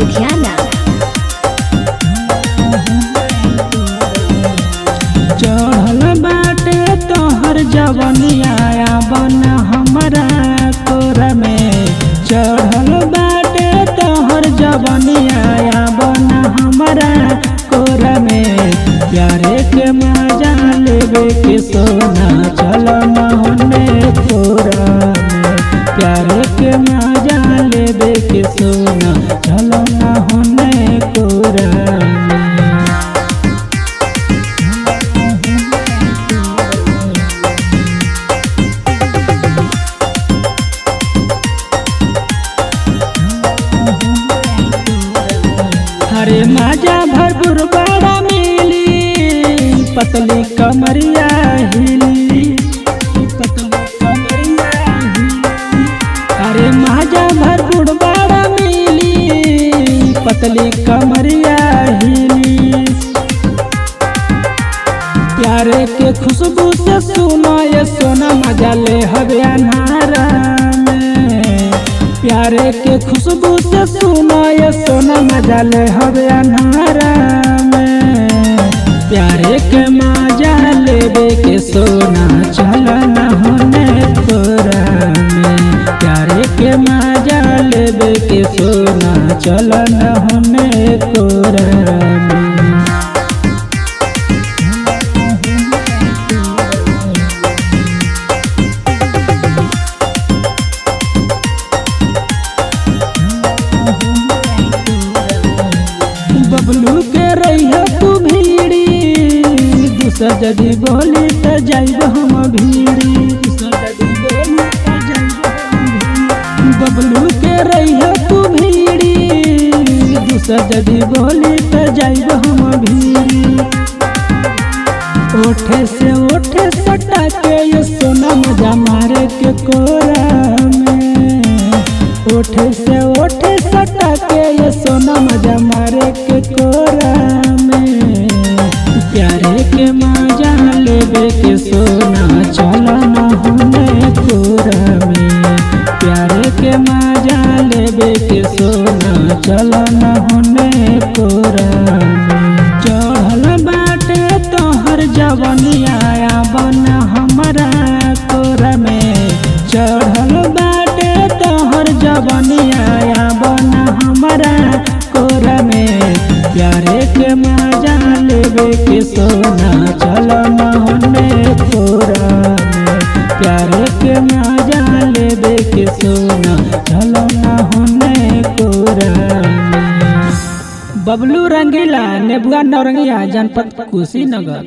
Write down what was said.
लुधियाना। चढ़ल बाटे तोहर जवनिया बन हमरा तोरा में, चढ़ल बाटे तोहर जवनिया बन हमरा कोरा में। प्यारे के मजा लेवे के सोना चल होने कोरा में, प्यारे के मजा लेवे के सोना चल होने कोरा में। हरे मजा भरपूर बड़ा मिली, पतली कमरिया हिली, पतली कमरिया हिली। अरे मजा भरपूर बड़ा मिली, पतली कमरिया हिली। प्यारे के खुशबू से सुना ये सोना मजा ले हवे अन्हारा में, प्यारे के खुशबू से सुना ये सोना मजा ले हवे अन्हारा में। प्यारे के मजा लेवे के सोना चल होने तोरा में, प्यारे के मजा लेवे के सोना चल होने तोरा में। बबलू के रही तू भीड़ी, दूसर जदी बोली त जाइब हम भीड़ी, दूसर जदी बोली त जाइब हम भीड़ी। बबलू के रही तू भीड़ी, दूसर जदी बोली त जाइब हम भीड़ी। ओठे से ओठे सटा के ये सोना मजा मारे के कोरा में, ओठे से ओठे सटा के ये सोना मजा मारे के कोरा में। प्यारे के मजा लेवे के सोना चल होने कोरा में, प्यारे के मजा लेवे के सोना चल होने कोरा में। चढ़ल बाटे तोहर जवनिया बन हमरा कोरा में, चढ़ल बाटे तोहर जवनिया बन हमरा कोरा में। प्यारे के मजा लेवे के सोना चल होने कोरा में, प्यारे के मजा लेवे के सोना चल होने कोरा में। बबलू रंगीला, नेबुआ नौरंगिया, जनपद कुशीनगर।